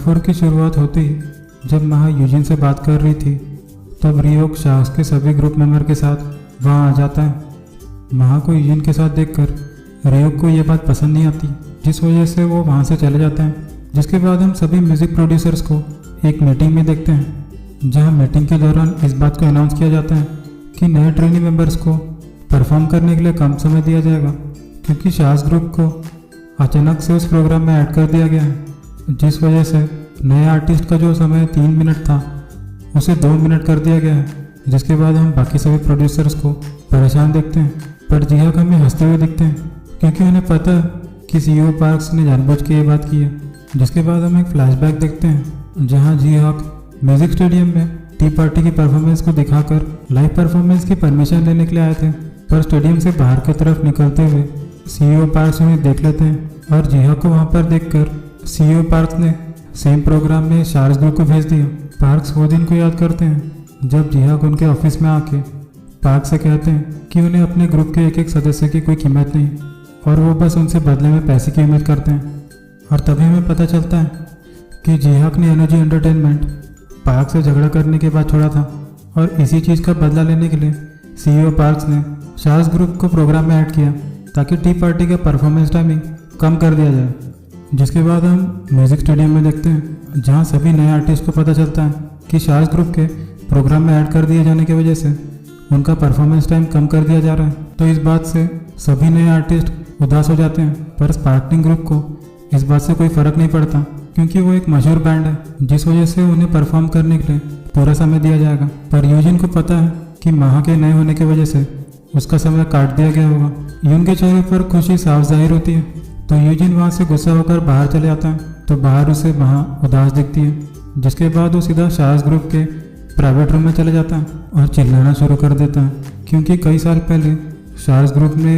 Part 4 की शुरुआत होते ही जब महा यूजिन से बात कर रही थी तब रियोक शाहस के सभी ग्रुप मेंबर के साथ वहां आ जाता है। महा को यूजिन के साथ देखकर रियोक को यह बात पसंद नहीं आती, जिस वजह से वो वहां से चले जाते हैं। जिसके बाद हम सभी म्यूजिक प्रोड्यूसर्स को एक मीटिंग में देखते हैं, जहां मीटिंग के दौरान इस बात को अनाउंस किया जाता है कि नए ट्रेनी मेंबर्स को परफॉर्म करने के लिए कम समय दिया जाएगा, क्योंकि शाहस ग्रुप को अचानक से उस प्रोग्राम में ऐड कर दिया गया है, जिस वजह से नए आर्टिस्ट का जो समय 3 मिनट था उसे 2 मिनट कर दिया गया है। जिसके बाद हम बाकी सभी प्रोड्यूसर्स को परेशान देखते हैं, पर जिहाक हमें हंसते हुए दिखते हैं, क्योंकि उन्हें पता है कि सीईओ पार्क्स ने जानबूझ के ये बात की है। जिसके बाद हम एक फ्लैशबैक देखते हैं, जहां जिहाक म्यूजिक स्टेडियम में टी पार्टी की परफॉर्मेंस को दिखाकर लाइव परफॉर्मेंस की परमिशन लेने के लिए आए थे, पर स्टेडियम से बाहर की तरफ निकलते हुए सीईओ पार्क्स उन्हें देख लेते हैं और जिहाक को वहां पर देखकर सीईओ पार्क्स ने सेम प्रोग्राम में शार्स ग्रुप को भेज दिया। पार्क्स वो दिन को याद करते हैं जब जिहाक उनके ऑफिस में आके पार्क्स से कहते हैं कि उन्हें अपने ग्रुप के एक एक सदस्य की कोई कीमत नहीं और वो बस उनसे बदले में पैसे की उम्मीद करते हैं। और तभी हमें पता चलता है कि जिहाक ने एनर्जी एंटरटेनमेंट पार्क्स से झगड़ा करने के बाद छोड़ा था और इसी चीज़ का बदला लेने के लिए सीईओ पार्क्स ने शार्स ग्रुप को प्रोग्राम में ऐड किया ताकि टी पार्टी का परफॉर्मेंस टाइमिंग कम कर दिया जाए। जिसके बाद हम म्यूजिक स्टेडियम में देखते हैं, जहां सभी नए आर्टिस्ट को पता चलता है कि शार्स ग्रुप के प्रोग्राम में ऐड कर दिए जाने की वजह से उनका परफॉर्मेंस टाइम कम कर दिया जा रहा है। तो इस बात से सभी नए आर्टिस्ट उदास हो जाते हैं, पर स्पार्कलिंग ग्रुप को इस बात से कोई फर्क नहीं पड़ता, क्योंकि वो एक मशहूर बैंड है, जिस वजह से उन्हें परफॉर्म करने के लिए पूरा समय दिया जाएगा। पर यूजिन को पता है कि महा के नए होने की वजह से उसका समय काट दिया गया होगा। यून के चेहरे पर खुशी साफ जाहिर होती है, तो यूजिन वहां से गुस्सा होकर बाहर चले जाता है, तो बाहर उसे वहां उदास दिखती है। जिसके बाद वो सीधा शार्स ग्रुप के प्राइवेट रूम में चले जाता है और चिल्लाना शुरू कर देता है, क्योंकि कई साल पहले शार्स ग्रुप ने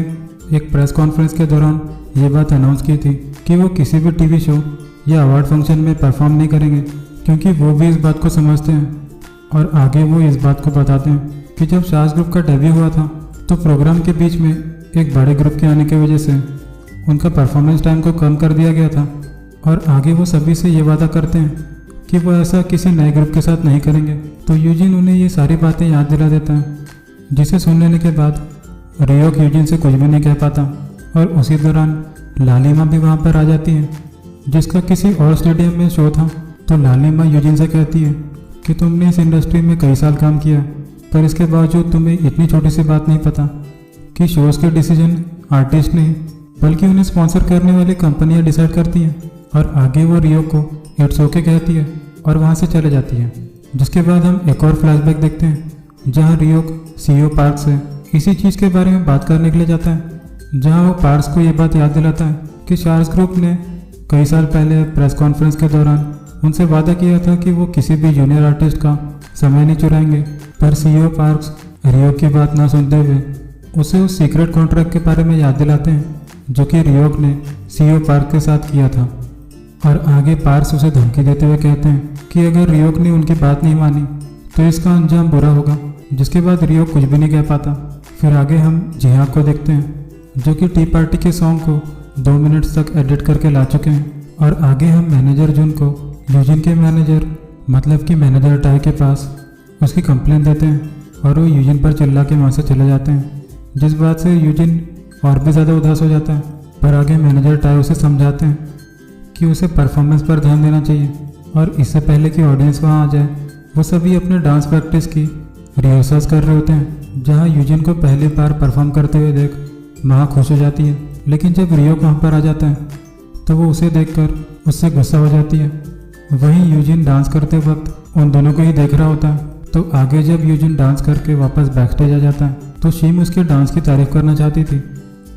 एक प्रेस कॉन्फ्रेंस के दौरान ये बात अनाउंस की थी कि वो किसी भी टीवी शो या अवार्ड फंक्शन में परफॉर्म नहीं करेंगे, क्योंकि वो भी इस बात को समझते हैं। और आगे वो इस बात को बताते हैं कि जब शार्स ग्रुप का डेब्यू हुआ था तो प्रोग्राम के बीच में एक बड़े ग्रुप के आने की वजह से उनका परफॉर्मेंस टाइम को कम कर दिया गया था। और आगे वो सभी से ये वादा करते हैं कि वो ऐसा किसी नए ग्रुप के साथ नहीं करेंगे। तो यूजिन उन्हें ये सारी बातें याद दिला देता है, जिसे सुन लेने के बाद रियोक यूजिन से कुछ भी नहीं कह पाता। और उसी दौरान लालिमा भी वहाँ पर आ जाती है, जिसका किसी और स्टेडियम में शो था। तो लालिमा यूजिन से कहती है कि तुमने इस इंडस्ट्री में कई साल काम किया, पर इसके बावजूद तुम्हें इतनी छोटी सी बात नहीं पता कि शोज़ के डिसीजन आर्टिस्ट नहीं बल्कि उन्हें स्पॉन्सर करने वाली कंपनियां डिसाइड करती हैं। और आगे वो रियो को इट्स ओके कहती है और वहां से चले जाती है। जिसके बाद हम एक और फ्लैशबैक देखते हैं, जहां रियो सीईओ पार्क से इसी चीज़ के बारे में बात करने के लिए जाता है, जहां वो पार्क्स को ये बात याद दिलाता है कि शार्स ग्रुप ने कई साल पहले प्रेस कॉन्फ्रेंस के दौरान उनसे वादा किया था कि वो किसी भी जूनियर आर्टिस्ट का समय नहीं चुराएंगे। पर सीईओ पार्क्स रियो की बात ना सुनते हुए उसे उस सीक्रेट कॉन्ट्रैक्ट के बारे में याद दिलाते हैं जो कि रियोक ने सीईओ पार्क के साथ किया था। और आगे पार्क्स उसे धमकी देते हुए कहते हैं कि अगर रियोक ने उनकी बात नहीं मानी तो इसका अंजाम बुरा होगा। जिसके बाद रियोक कुछ भी नहीं कह पाता। फिर आगे हम जिहाक को देखते हैं, जो कि टी पार्टी के सॉन्ग को 2 मिनट तक एडिट करके ला चुके हैं। और आगे हम मैनेजर जुन को यूजिन के मैनेजर मतलब कि मैनेजर टाई के पास उसकी कंप्लेंट देते हैं और वो यूजिन पर चिल्ला के वहाँ से चले जाते हैं, जिस बात से यूजिन और भी ज़्यादा उदास हो जाता है। पर आगे मैनेजर टाई उसे समझाते हैं कि उसे परफॉर्मेंस पर ध्यान देना चाहिए और इससे पहले कि ऑडियंस वहाँ आ जाए वो सभी अपने डांस प्रैक्टिस की रिहर्सल्स कर रहे होते हैं। जहाँ यूजिन को पहली बार परफॉर्म करते हुए देख महा खुश हो जाती है, लेकिन जब रियो वहाँ पर आ जाता है तो वो उसे देखकर उससे गुस्सा हो जाती है। वहीं यूजिन डांस करते वक्त उन दोनों को ही देख रहा होता है। तो आगे जब यूजिन डांस करके वापस बैक स्टेज आ जाता है तो शीम उसके डांस की तारीफ करना चाहती थी,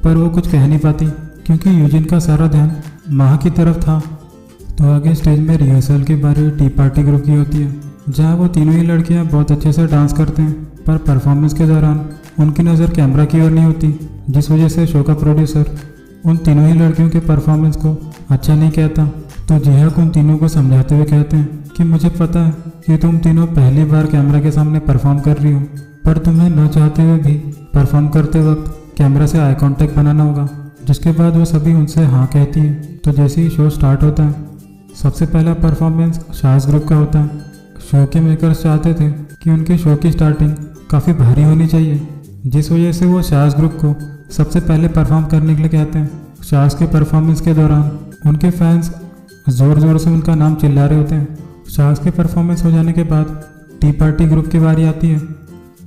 पर वो कुछ कह नहीं पाती क्योंकि यूजिन का सारा ध्यान महा की तरफ था। तो आगे स्टेज में रिहर्सल की बारी टी पार्टी ग्रुप की होती है, जहाँ वो तीनों ही लड़कियाँ बहुत अच्छे से डांस करते हैं, पर परफॉर्मेंस के दौरान उनकी नज़र कैमरा की ओर नहीं होती, जिस वजह से शो का प्रोड्यूसर उन तीनों ही लड़कियों के परफॉर्मेंस को अच्छा नहीं कहता। तो जिहाक उन तीनों को समझाते हुए कहते हैं कि मुझे पता है कि तुम तीनों पहली बार कैमरा के सामने परफॉर्म कर रही हो, पर तुम्हें न चाहते हुए भी परफॉर्म करते वक्त कैमरा से आई कांटेक्ट बनाना होगा। जिसके बाद वो सभी उनसे हाँ कहती है। तो जैसे ही शो स्टार्ट होता है सबसे पहला परफॉर्मेंस शाहज ग्रुप का होता है। शो के मेकर्स चाहते थे कि उनके शो की स्टार्टिंग काफ़ी भारी होनी चाहिए, जिस वजह से वो शाहज ग्रुप को सबसे पहले परफॉर्म करने के लिए कहते हैं। शाहज के परफॉर्मेंस के दौरान उनके फैंस ज़ोर ज़ोर से उनका नाम चिल्ला रहे होते हैं। शाहज के परफॉर्मेंस हो जाने के बाद टी पार्टी ग्रुप की बारी आती है,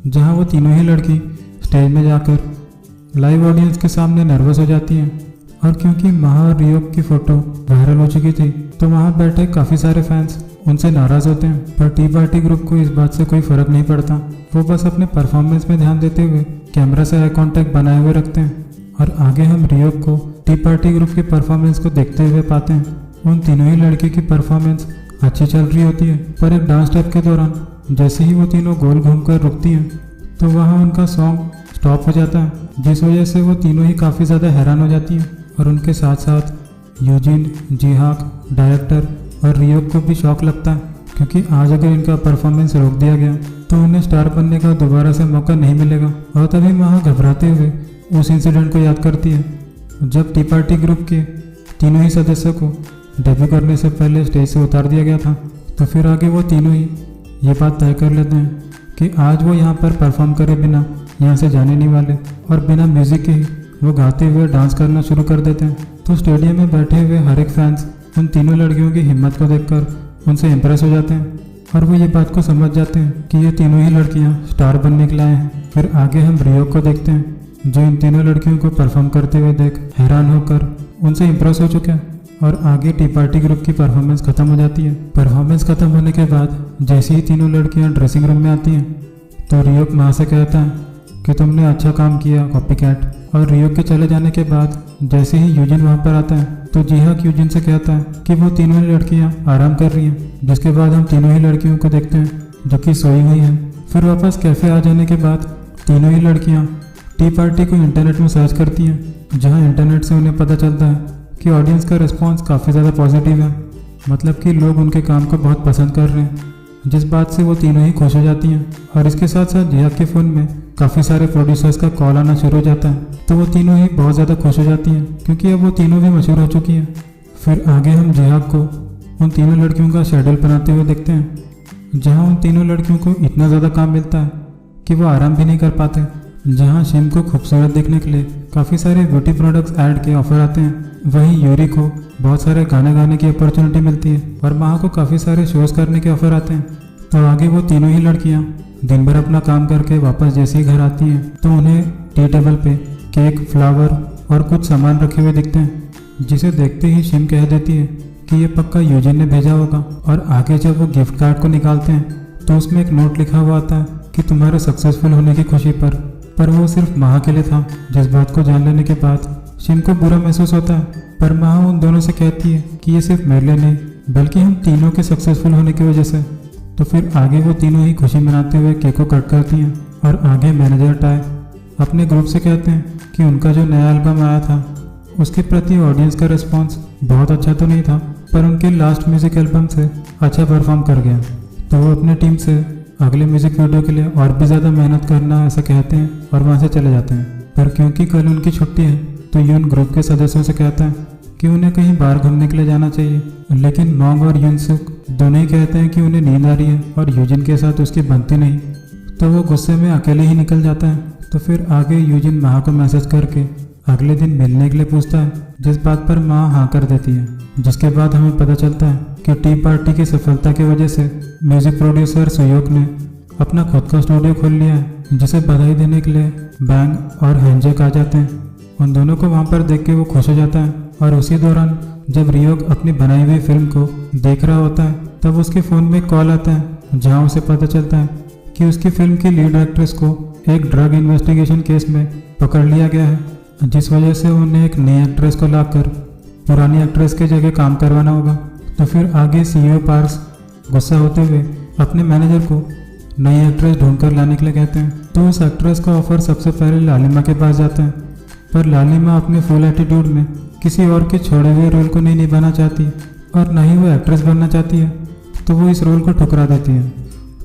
जहां वो तीनों ही लड़की स्टेज में जाकर लाइव ऑडियंस के सामने नर्वस हो जाती हैं। और क्योंकि महा और रियोक की फ़ोटो वायरल हो चुकी थी, तो वहाँ बैठे काफ़ी सारे फैंस उनसे नाराज़ होते हैं। पर टी पार्टी ग्रुप को इस बात से कोई फ़र्क नहीं पड़ता। वो बस अपने परफॉर्मेंस में ध्यान देते हुए कैमरा से आई कांटेक्ट बनाए हुए रखते हैं। और आगे हम रियोक को टी पार्टी ग्रुप की परफॉर्मेंस को देखते हुए पाते हैं। उन तीनों ही लड़की की परफॉर्मेंस अच्छी चल रही होती है, पर एक डांस स्टेप के दौरान जैसे ही वो तीनों गोल घूमकर रुकती हैं, तो वहाँ उनका सॉन्ग स्टॉप हो जाता है, जिस वजह से वो तीनों ही काफ़ी ज़्यादा हैरान हो जाती हैं। और उनके साथ साथ यूजिन, जिहाक, डायरेक्टर और रियोक को भी शौक लगता है, क्योंकि आज अगर इनका परफॉर्मेंस रोक दिया गया तो उन्हें स्टार बनने का दोबारा से मौका नहीं मिलेगा। और तभी महा घबराते हुए उस इंसिडेंट को याद करती है, जब टी पार्टी ग्रुप के तीनों ही सदस्यों को डेब्यू करने से पहले स्टेज से उतार दिया गया था। तो फिर आगे वो तीनों ही ये बात तय कर लेते हैं कि आज वो यहाँ पर परफॉर्म करे बिना यहाँ से जाने नहीं वाले, और बिना म्यूज़िक के ही वो गाते हुए डांस करना शुरू कर देते हैं। तो स्टेडियम में बैठे हुए हर एक फैंस उन तीनों लड़कियों की हिम्मत को देखकर उनसे इम्प्रेस हो जाते हैं, और वो ये बात को समझ जाते हैं कि ये तीनों ही लड़कियाँ स्टार बनने के लिए आए हैं। फिर आगे हम रियोक को देखते हैं, जो इन तीनों लड़कियों को परफॉर्म करते हुए देख हैरान होकर उनसे इम्प्रेस हो चुके हैं। और आगे टी पार्टी ग्रुप की परफॉर्मेंस खत्म हो जाती है। परफॉर्मेंस खत्म होने के बाद जैसे ही तीनों लड़कियां ड्रेसिंग रूम में आती हैं, तो रियोक माँ से कहता है कि तुमने अच्छा काम किया कॉपी कैट। और रियोक के चले जाने के बाद जैसे ही यूजिन वहाँ पर आता है, तो जिहाक यूजिन से कहता है कि वो तीनों ही लड़कियाँ आराम कर रही हैं। जिसके बाद हम तीनों ही लड़कियों को देखते हैं जो कि सोई हुई हैं। फिर वापस कैफ़े आ जाने के बाद तीनों ही लड़कियाँ टी पार्टी को इंटरनेट में सर्च करती हैं, जहाँ इंटरनेट से उन्हें पता चलता है कि ऑडियंस का रिस्पॉन्स काफ़ी ज़्यादा पॉजिटिव है, मतलब कि लोग उनके काम को बहुत पसंद कर रहे हैं, जिस बात से वो तीनों ही खुश हो जाती हैं। और इसके साथ साथ जिहाक के फ़ोन में काफ़ी सारे प्रोड्यूसर्स का कॉल आना शुरू हो जाता है, तो वो तीनों ही बहुत ज़्यादा खुश हो जाती हैं, क्योंकि अब वो तीनों भी मशहूर हो चुकी हैं। फिर आगे हम जिहाक को उन तीनों लड़कियों का शेड्यूल बनाते हुए देखते हैं, जहाँ उन तीनों लड़कियों को इतना ज़्यादा काम मिलता है कि वो आराम भी नहीं कर पाते। जहाँ शिम को खूबसूरत दिखने के लिए काफ़ी सारे ब्यूटी प्रोडक्ट्स ऐड के ऑफर आते हैं, वहीं यूरी को बहुत सारे गाने गाने की अपॉर्चुनिटी मिलती है, और महा को काफ़ी सारे शोज़ करने के ऑफर आते हैं। तो आगे वो तीनों ही लड़कियाँ दिन भर अपना काम करके वापस जैसे ही घर आती हैं, तो उन्हें टी टेबल पे केक, फ्लावर और कुछ सामान रखे हुए दिखते हैं, जिसे देखते ही शिम कह देती है कि ये पक्का यूजिन ने भेजा होगा। और आगे जब वो गिफ्ट कार्ड को निकालते हैं, तो उसमें एक नोट लिखा हुआ आता है कि तुम्हारे सक्सेसफुल होने की खुशी पर वो सिर्फ महा के लिए था। जिस बात को जान लेने के बाद शिम को बुरा महसूस होता है, पर महा उन दोनों से कहती है कि ये सिर्फ मेरे लिए नहीं, बल्कि हम तीनों के सक्सेसफुल होने की वजह से। तो फिर आगे वो तीनों ही खुशी मनाते हुए केक को कट करती हैं, और आगे मैनेजर टाई अपने ग्रुप से कहते हैं कि उनका जो नया एल्बम आया था उसके प्रति ऑडियंस का रिस्पॉन्स बहुत अच्छा तो नहीं था, पर उनके लास्ट म्यूजिक एल्बम से अच्छा परफॉर्म कर गया। तो वो अपने टीम से अगले म्यूजिक वीडियो के लिए और भी ज़्यादा मेहनत करना ऐसा कहते हैं, और वहाँ से चले जाते हैं। पर क्योंकि कल उनकी छुट्टी है, तो यून ग्रुप के सदस्यों से कहता है कि उन्हें कहीं बाहर घूमने के लिए जाना चाहिए, लेकिन मोंग और यूनसुक दोनों ही कहते हैं कि उन्हें नींद आ रही है और यूजिन के साथ उसकी बनती नहीं, तो वो गुस्से में अकेले ही निकल जाता है। तो फिर आगे यूजिन महा को मैसेज करके अगले दिन मिलने के लिए पूछता है, जिस बात पर महा हाँ कर देती है। जिसके बाद हमें पता चलता है कि टी पार्टी की सफलता की वजह से म्यूजिक प्रोड्यूसर सुयोक ने अपना खुद का स्टूडियो खोल लिया है, जिसे बधाई देने के लिए बैंग और हैंजेक आ जाते हैं। उन दोनों को वहाँ पर देख के वो खुश हो जाता है, और उसी दौरान जब रियोक अपनी बनाई हुई फिल्म को देख रहा होता है, तब उसके फ़ोन में कॉल आता है, जहाँ उसे पता चलता है कि उसकी फिल्म की लीड एक्ट्रेस को एक ड्रग इन्वेस्टिगेशन केस में पकड़ लिया गया है, जिस वजह से उन्हें एक नई एक्ट्रेस को लाकर पुरानी एक्ट्रेस के जगह काम करवाना होगा। तो फिर आगे सीईओ पार्क्स गुस्सा होते हुए अपने मैनेजर को नई एक्ट्रेस ढूंढकर लाने के लिए कहते हैं। तो उस एक्ट्रेस का ऑफर सबसे पहले लालिमा के पास जाता है, पर लालिमा अपने फुल एटीट्यूड में किसी और के छोड़े हुए रोल को नहीं निभाना चाहती, और न ही वो एक्ट्रेस बनना चाहती है, तो वो इस रोल को ठुकरा देती है।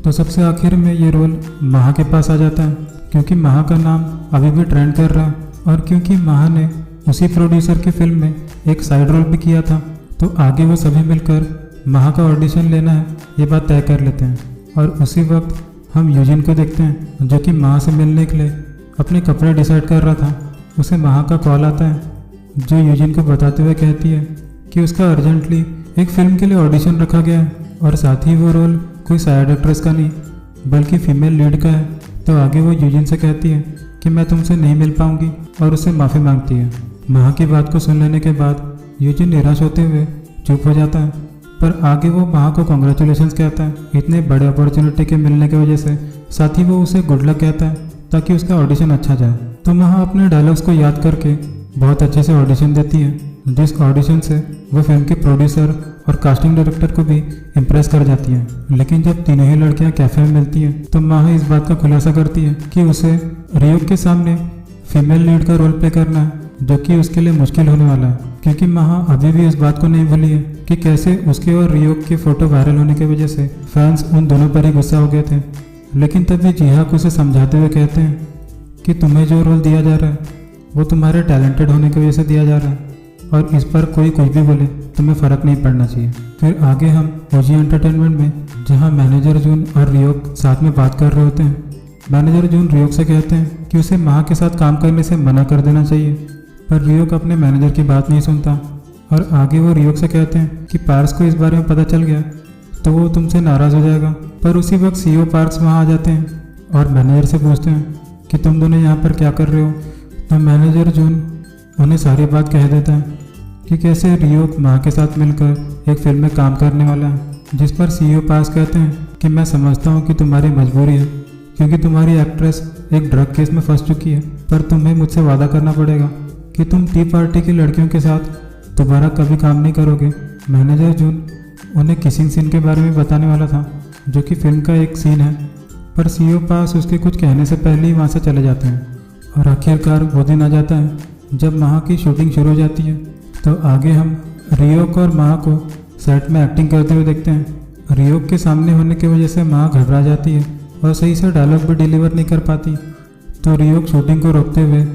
तो सबसे आखिर में ये रोल महा के पास आ जाता है, क्योंकि महा का नाम अभी भी ट्रेंड कर रहा है, और क्योंकि महा ने उसी प्रोड्यूसर की फिल्म में एक साइड रोल भी किया था, तो आगे वो सभी मिलकर महा का ऑडिशन लेना है ये बात तय कर लेते हैं। और उसी वक्त हम यूजिन को देखते हैं जो कि महा से मिलने के लिए अपने कपड़े डिसाइड कर रहा था। उसे महा का कॉल आता है जो यूजिन को बताते हुए कहती है कि उसका अर्जेंटली एक फिल्म के लिए ऑडिशन रखा गया है और साथ ही वो रोल कोई साइड एक्ट्रेस का नहीं बल्कि फीमेल लीड का है। तो आगे वो यूजिन से कहती है कि मैं तुमसे नहीं मिल पाऊंगी और उससे माफ़ी मांगती है। महा की बात को सुन लेने के बाद यूजिन निराश होते हुए चुप हो जाता है, पर आगे वो महा को कॉन्ग्रेचुलेशंस कहता है इतने बड़े अपॉर्चुनिटी के मिलने की वजह से। साथ ही वो उसे गुड लक कहता है ताकि उसका ऑडिशन अच्छा जाए। तो महा अपने डायलॉग्स को याद करके बहुत अच्छे से ऑडिशन देती है, जिस ऑडिशन से वो फिल्म के प्रोड्यूसर और कास्टिंग डायरेक्टर को भी इम्प्रेस कर जाती है। लेकिन जब तीनों ही लड़कियां कैफे में मिलती हैं तो महा इस बात का खुलासा करती है कि उसे रियोक के सामने फीमेल लीड का रोल प्ले करना है, जो कि उसके लिए मुश्किल होने वाला है, क्योंकि महा अभी भी इस बात को नहीं भूली है कि कैसे उसके और रियोक की फोटो वायरल होने की वजह से फैंस उन दोनों पर ही गुस्सा हो गए थे। लेकिन तभी जिहाक उसे समझाते हुए कहते हैं कि तुम्हें जो रोल दिया जा रहा है वो तुम्हारे टैलेंटेड होने की वजह से दिया जा रहा है और इस पर कोई कुछ भी बोले तुम्हें फ़र्क नहीं पड़ना चाहिए। फिर आगे हम ओजी एंटरटेनमेंट में जहां मैनेजर जून और रियोक साथ में बात कर रहे होते हैं। मैनेजर जून रियोक से कहते हैं कि उसे महा के साथ काम करने से मना कर देना चाहिए, पर रियोक अपने मैनेजर की बात नहीं सुनता। और आगे वो रियोक से कहते हैं कि पार्स को इस बारे में पता चल गया तो वो तुमसे नाराज़ हो जाएगा। पर उसी वक्त सीईओ पार्क्स वहाँ आ जाते हैं और मैनेजर से पूछते हैं कि तुम दोनों यहाँ पर क्या कर रहे हो। तो मैनेजर जून उन्हें सारी बात कह देता है कि कैसे रियोक महा के साथ मिलकर एक फिल्म में काम करने वाला है, जिस पर सीईओ पार्क्स कहते हैं कि मैं समझता हूँ कि तुम्हारी मजबूरी है क्योंकि तुम्हारी एक्ट्रेस एक ड्रग केस में फंस चुकी है, पर तुम्हें मुझसे वादा करना पड़ेगा कि तुम टी पार्टी की लड़कियों के साथ दोबारा कभी काम नहीं करोगे। मैनेजर जून उन्हें किसिंग सीन के बारे में बताने वाला था जो कि फिल्म का एक सीन है, पर सीईओ पास उसके कुछ कहने से पहले ही वहाँ से चले जाते हैं। और आखिरकार वो दिन आ जाता है जब महा की शूटिंग शुरू हो जाती है। तो आगे हम रियोक और महा को सेट में एक्टिंग करते हुए देखते हैं। रियोक के सामने होने की वजह से महा घबरा जाती है और सही से डायलॉग भी डिलीवर नहीं कर पाती। तो रियोक शूटिंग को रोकते हुए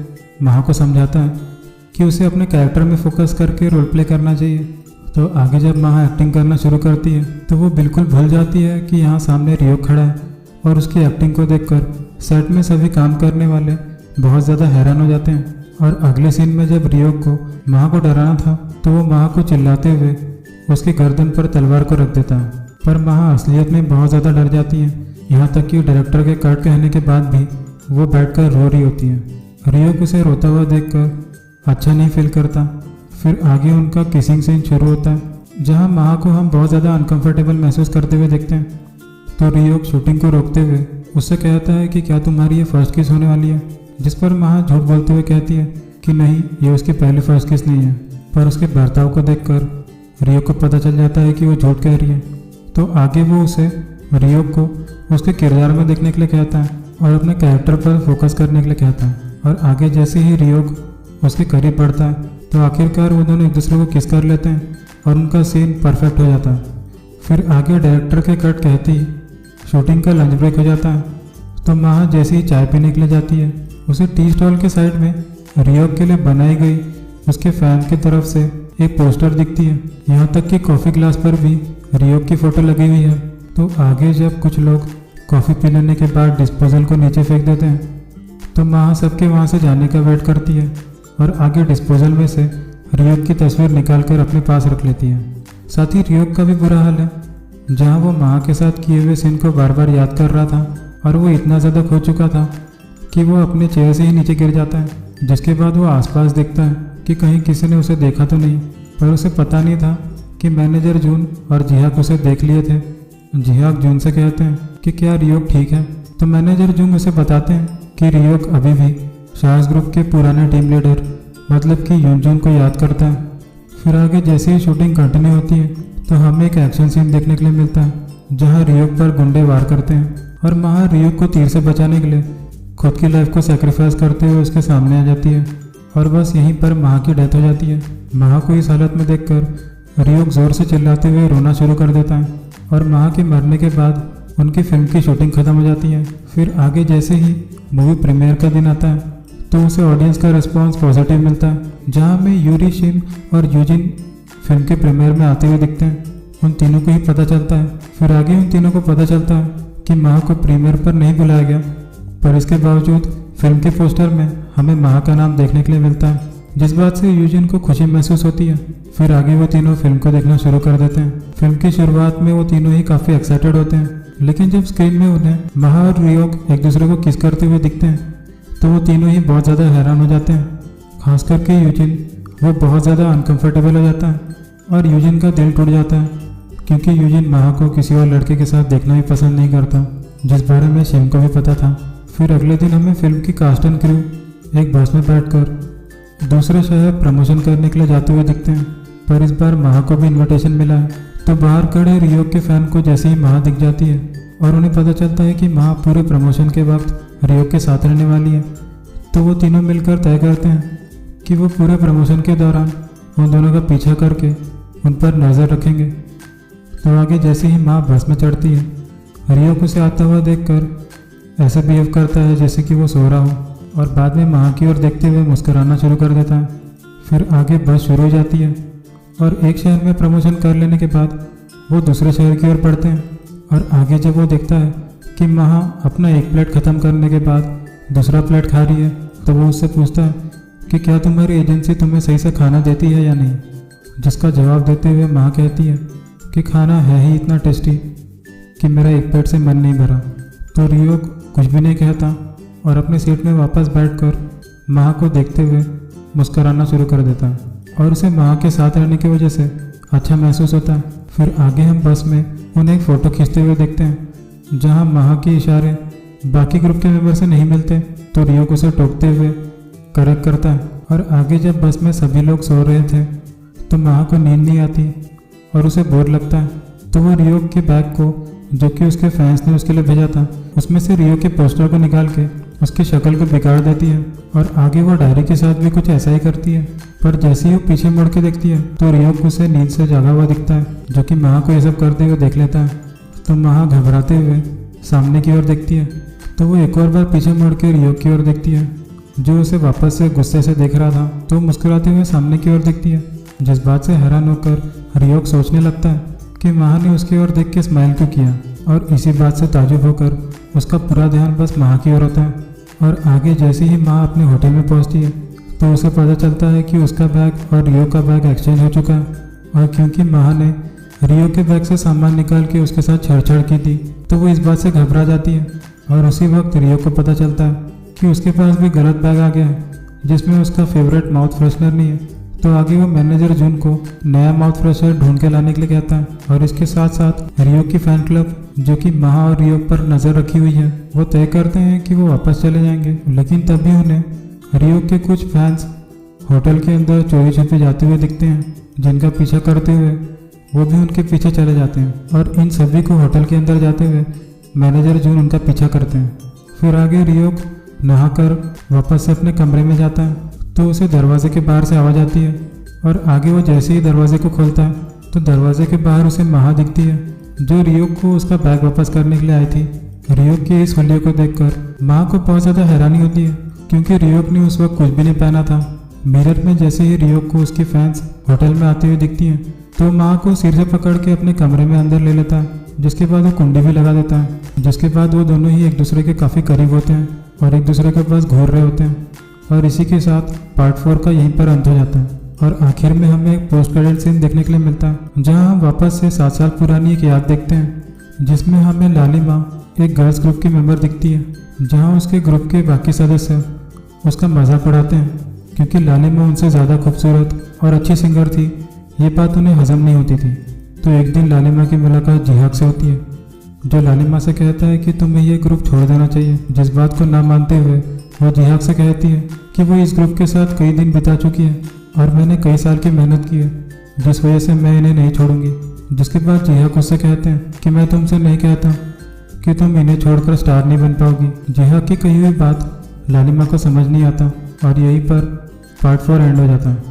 महा को समझाता है कि उसे अपने कैरेक्टर में फोकस करके रोल प्ले करना चाहिए। तो आगे जब महा एक्टिंग करना शुरू करती है तो वो बिल्कुल भूल जाती है कि यहाँ सामने रियोक खड़ा है और उसकी एक्टिंग को देखकर सेट में सभी काम करने वाले बहुत ज़्यादा हैरान हो जाते हैं। और अगले सीन में जब रियोक को महा को डराना था तो वो महा को चिल्लाते हुए उसके गर्दन पर तलवार को रख देता है, पर महा असलियत में बहुत ज़्यादा डर जाती है, यहाँ तक कि डायरेक्टर के कट कहने के बाद भी वो बैठकर रो रही होती है। रियोक उसे रोता हुआ देखकर अच्छा नहीं फील करता। फिर आगे उनका किसिंग सीन शुरू होता है जहाँ महा को हम बहुत ज़्यादा अनकंफर्टेबल महसूस करते हुए देखते हैं। तो रियोक शूटिंग को रोकते हुए उससे कहता है कि क्या तुम्हारी ये फर्स्ट किस होने वाली है, जिस पर महा झूठ बोलते हुए कहती है कि नहीं, ये उसकी पहली फर्स्ट किस नहीं है। पर उसके बर्ताव को देखकर रियोक को पता चल जाता है कि वो झूठ कह रही है। तो आगे वो उसे रियोक को उसके किरदार में देखने के लिए कहता है और अपने कैरेक्टर पर फोकस करने के लिए कहता है। और आगे जैसे ही रियोक उसके करीब बढ़ता है तो आखिरकार वो दोनों एक दूसरे को किस कर लेते हैं और उनका सीन परफेक्ट हो जाता है। फिर आगे डायरेक्टर के कट कहती ही शूटिंग का लंच ब्रेक हो जाता है। तो महा जैसे ही चाय पीने के लिए जाती है उसे टी स्टॉल के साइड में रियोक के लिए बनाई गई उसके फैन की तरफ से एक पोस्टर दिखती है, यहाँ तक कि कॉफ़ी ग्लास पर भी रियोक की फ़ोटो लगी हुई है। तो आगे जब कुछ लोग कॉफ़ी पी लेने के बाद डिस्पोजल को नीचे फेंक देते हैं तो महा सबके वहाँ से जाने का वेट करती है और आगे डिस्पोजल में से रियोक की तस्वीर निकाल कर अपने पास रख लेती है। साथ ही रियोक का भी बुरा हाल है, जहाँ वो महा के साथ किए हुए सीन को बार बार याद कर रहा था और वो इतना ज़्यादा खो चुका था कि वो अपने चेहरे से ही नीचे गिर जाता है, जिसके बाद वो आसपास देखता है कि कहीं किसी ने उसे देखा तो नहीं। पर उसे पता नहीं था कि मैनेजर जून और जिहाक उसे देख लिए थे। जिहाक जून से कहते हैं कि क्या रियोक ठीक है। तो मैनेजर जून उसे बताते हैं कि रियोक अभी भी शाहस ग्रुप के पुराने टीम लीडर मतलब कि यूनजून को याद करता है। फिर आगे जैसे ही शूटिंग कंटिन्यू होती है तो हमें एक एक्शन सीन देखने के लिए मिलता है जहाँ रियोक पर गुंडे वार करते हैं और महा रियोक को तीर से बचाने के लिए खुद की लाइफ को सेक्रीफाइस करते हुए उसके सामने आ जाती है और बस यहीं पर महा की डेथ हो जाती है। महा को इस हालत में देखकर रियोक जोर से चिल्लाते हुए रोना शुरू कर देता है और महा के मरने के बाद उनकी फिल्म की शूटिंग खत्म हो जाती है। फिर आगे जैसे ही मूवी प्रीमियर का दिन आता है तो उसे ऑडियंस का रिस्पॉन्स पॉजिटिव मिलता है, जहाँ में यूरी शिन और यूजिन फिल्म के प्रीमियर में आते हुए दिखते हैं। उन तीनों को ही पता चलता है। फिर आगे उन तीनों को पता चलता है कि महा को प्रीमियर पर नहीं बुलाया गया, पर इसके बावजूद फिल्म के पोस्टर में हमें महा का नाम देखने के लिए मिलता है, जिस बात से यूजिन को खुशी महसूस होती है। फिर आगे वो तीनों फिल्म को देखना शुरू कर देते हैं। फिल्म की शुरुआत में वो तीनों ही काफ़ी एक्साइटेड होते हैं, लेकिन जब स्क्रीन में उन्हें महा और रियोक एक दूसरे को किस करते हुए दिखते हैं तो वो तीनों ही बहुत ज़्यादा हैरान हो जाते हैं। खास करके यूजिन, वो बहुत ज़्यादा अनकंफर्टेबल हो जाता है और यूजिन का दिल टूट जाता है, क्योंकि यूजिन महा को किसी और लड़के के साथ देखना भी पसंद नहीं करता, जिस बारे में शिम को भी पता था। फिर अगले दिन हमें फिल्म की कास्ट एंड क्रू एक बस में बैठकर दूसरे शहर प्रमोशन करने के लिए जाते हुए दिखते हैं, पर इस बार महा को भी इन्विटेशन मिला है। तो बाहर खड़े रियोक के फैन को जैसे ही महा दिख जाती है और उन्हें पता चलता है कि महा पूरे प्रमोशन के वक्त रियोक के साथ रहने वाली है, तो वो तीनों मिलकर तय करते हैं कि वो पूरे प्रमोशन के दौरान उन दोनों का पीछा करके उन पर नज़र रखेंगे। तो आगे जैसे ही महा बस में चढ़ती है, रियोक उसे आता हुआ देखकर ऐसे बिहेव करता है जैसे कि वो सो रहा हो, और बाद में महा की ओर देखते हुए मुस्कुराना शुरू कर देता है। फिर आगे बस शुरू हो जाती है और एक शहर में प्रमोशन कर लेने के बाद वो दूसरे शहर की ओर बढ़ते हैं। और आगे जब वो देखता है कि महा अपना एक प्लेट ख़त्म करने के बाद दूसरा प्लेट खा रही है, तो वो उससे पूछता है कि क्या तुम्हारी एजेंसी तुम्हें सही से खाना देती है या नहीं, जिसका जवाब देते हुए महा कहती है कि खाना है ही इतना टेस्टी कि मेरा एक पेट से मन नहीं भरा। तो रियोक कुछ भी नहीं कहता और अपनी सीट में वापस बैठकर महा को देखते हुए मुस्कुराना शुरू कर देता है, और उसे महा के साथ रहने की वजह से अच्छा महसूस होता है। फिर आगे हम बस में उन्हें एक फ़ोटो खींचते हुए देखते हैं, जहां महा के इशारे बाकी ग्रुप के मेंबर से नहीं मिलते, तो रियोक उसे टोकते हुए करेक्ट करता है। और आगे जब बस में सभी लोग सो रहे थे तो महा को नींद नहीं आती और उसे बोर लगता है, तो वो रियोक के बैग को, जो कि उसके फैंस ने उसके लिए भेजा था, उसमें से रियोक के पोस्टर को निकाल के उसकी शक्ल को बिगाड़ देती है। और आगे वो डायरी के साथ भी कुछ ऐसा ही करती है, पर जैसे ही वो पीछे मुड़ के देखती है तो रियोक उसे नींद से जागा हुआ दिखता है, जो कि महा को ये सब करते हुए देख लेता है। तो महा घबराते हुए सामने की ओर देखती है, तो वो एक और बार पीछे मुड़ के रियोक की ओर देखती है, जो उसे वापस से गुस्से से देख रहा था। तो मुस्कुराते हुए सामने की ओर देखती है, जिस बात से हैरान होकर रियोक सोचने लगता है कि महा ने उसकी ओर देख के स्माइल क्यों किया, और इसी बात से ताजुब होकर उसका पूरा ध्यान बस महा की ओर होता है। और आगे जैसे ही महा अपने होटल में पहुंचती है तो उसे पता चलता है कि उसका बैग और रियोक का बैग एक्सचेंज हो चुका है, और क्योंकि महा ने रियोक के बैग से सामान निकाल के उसके साथ छेड़छाड़ की थी, तो वो इस बात से घबरा जाती है। और उसी वक्त रियोक को पता चलता है कि उसके पास भी गलत बैग आ गया है, जिसमें उसका फेवरेट माउथ फ्रेशनर नहीं है। तो आगे वो मैनेजर जून को नया माउथ फ्रेशनर ढूंढ के लाने के लिए कहता है, और इसके साथ साथ रियोक की फैन क्लब, जो कि महा और रियोक पर नज़र रखी हुई है, वो तय करते हैं कि वो वापस चले जाएंगे। लेकिन तभी उन्हें रियोक के कुछ फैंस होटल के अंदर चोरी छुपे जाते हुए दिखते हैं, जिनका पीछा करते हुए वो भी उनके पीछे चले जाते हैं। और इन सभी को होटल के अंदर जाते हुए मैनेजर जून उनका पीछा करते हैं। फिर आगे रियोक नहाकर वापस से अपने कमरे में जाता है, तो उसे दरवाजे के बाहर से आवाज़ आती है, और आगे वो जैसे ही दरवाजे को खोलता है तो दरवाजे के बाहर उसे महा दिखती है, जो रियोक को उसका बैग वापस करने के लिए आई थी। रियोक की इस हुलिये को देखकर महा को बहुत ज़्यादा हैरानी होती है, क्योंकि रियोक ने उस वक्त कुछ भी नहीं पहना था। मिरर में जैसे ही रियोक को उसकी फैंस होटल में आते हुए दिखती हैं, तो महा को सिर से पकड़ के अपने कमरे में अंदर ले लेता है, जिसके बाद वो कुंडी भी लगा देता है। जिसके बाद वो दोनों ही एक दूसरे के काफ़ी करीब होते हैं और एक दूसरे के पास घूर रहे होते हैं। और इसी के साथ पार्ट 4 का यहीं पर अंत हो जाता है। और आखिर में हमें एक पोस्ट क्रेडिट सीन देखने के लिए मिलता है, जहां हम वापस से 7 साल पुरानी एक याद देखते हैं, जिसमें हमें लालिमा, एक गर्ल्स ग्रुप की मेंबर दिखती है, जहां उसके ग्रुप के बाकी सदस्य उसका मजाक उड़ाते हैं, क्योंकि लालिमा उनसे ज़्यादा खूबसूरत और अच्छी सिंगर थी। ये बात उन्हें हजम नहीं होती थी। तो एक दिन लालिमा की मुलाकात जिहाक से होती है, जो लालिमा से कहता है कि तुम्हें ये ग्रुप छोड़ देना चाहिए, जिस बात को ना मानते हुए वो जिहाक से कहती है कि वो इस ग्रुप के साथ कई दिन बिता चुकी है और मैंने कई साल की मेहनत की है, जिस वजह से मैं इन्हें नहीं छोड़ूंगी। जिसके बाद जिहाक उससे कहते हैं कि मैं तुमसे नहीं कहता कि तुम इन्हें छोड़कर स्टार नहीं बन पाओगी। जिहाक की कही हुई बात लालिमा को समझ नहीं आता, और यहीं पर पार्ट 4 एंड हो जाता है।